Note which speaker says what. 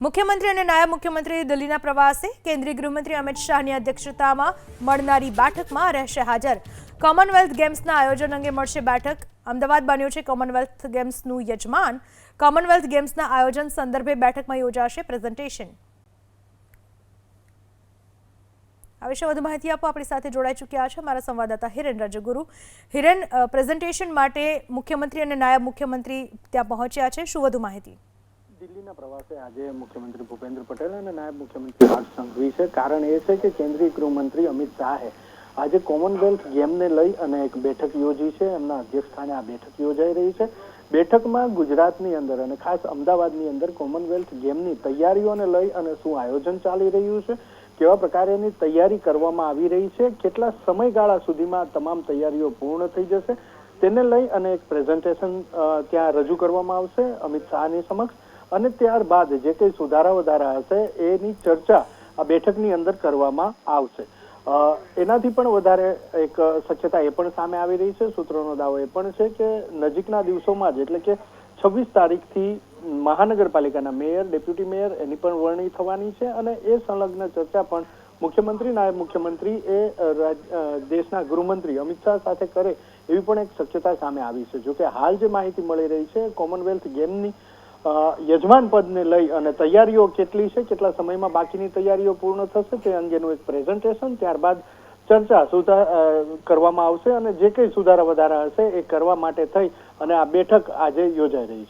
Speaker 1: મુખ્યમંત્રી અને નાયબ મુખ્યમંત્રી દિલ્હીના પ્રવાસે કેન્દ્રીય ગૃહમંત્રી અમિત શાહની અધ્યક્ષતામાં મળનારી બેઠકમાં રહેશે હાજર। કોમનવેલ્થ ગેમ્સના આયોજન અંગે મળશે બેઠક। અમદાવાદ બન્યું છે કોમનવેલ્થ ગેમ્સનું યજમાન। કોમનવેલ્થ ગેમ્સના આયોજન સંદર્ભે બેઠકમાં યોજાશે પ્રેઝન્ટેશન। આ વિશે વધુ માહિતી આપવા આપણી સાથે જોડાઈ ચૂક્યા છે અમારા સંવાદદાતા હિરેન રાજગુરુ। હિરેન, પ્રેઝન્ટેશન માટે મુખ્યમંત્રી અને નાયબ મુખ્યમંત્રી ત્યાં પહોંચ્યા છે, શું વધુ માહિતી?
Speaker 2: દિલ્હીના પ્રવાસે આજે મુખ્યમંત્રી ભૂપેન્દ્ર પટેલ અને નાયબ મુખ્યમંત્રી હર્ષ સંઘવી છે। કારણ એ છે કે કેન્દ્રીય ગૃહમંત્રી અમિત શાહે આજે કોમનવેલ્થ ગેમને લઈ અને એક બેઠક યોજી છે। એમના અધ્યક્ષસ્થાને આ બેઠક યોજાઈ રહી છે। બેઠકમાં ગુજરાતની અંદર અને ખાસ અમદાવાદની અંદર કોમનવેલ્થ ગેમની તૈયારીઓને લઈ અને શું આયોજન ચાલી રહ્યું છે, કેવા પ્રકારેની તૈયારી કરવામાં આવી રહી છે, કેટલા સમયગાળા સુધીમાં તમામ તૈયારીઓ પૂર્ણ થઈ જશે, તેને લઈ અને એક પ્રેઝન્ટેશન ત્યાં રજૂ કરવામાં આવશે અમિત શાહની સમક્ષ। અને ત્યારબાદ જે કંઈ સુધારા વધારા હશે એની ચર્ચા આ બેઠકની અંદર કરવામાં આવશે। એનાથી પણ વધારે એક શક્યતા એ પણ સામે આવી રહી છે, સૂત્રોનો દાવો એ પણ છે કે નજીકના દિવસોમાં જ એટલે કે 26 તારીખથી મહાનગરપાલિકાના મેયર, ડેપ્યુટી મેયર એની પણ વરણી થવાની છે અને એ સંલગ્ન ચર્ચા પણ મુખ્યમંત્રી, નાયબ મુખ્યમંત્રી એ દેશના ગૃહમંત્રી અમિત શાહ સાથે કરે એવી પણ એક શક્યતા સામે આવી છે। જોકે હાલ જે માહિતી મળી રહી છે કોમનવેલ્થ ગેમની યજમાન પદને લઈ અને તૈયારીઓ કેટલી છે, કેટલા સમયમાં બાકીની તૈયારીઓ પૂર્ણ થશે તે અંગેનું એક પ્રેઝન્ટેશન, ત્યારબાદ ચર્ચા કરવામાં આવશે અને જે કંઈ સુધારા વધારા હશે એ કરવા માટે થઈ અને આ બેઠક આજે યોજાઈ રહી છે।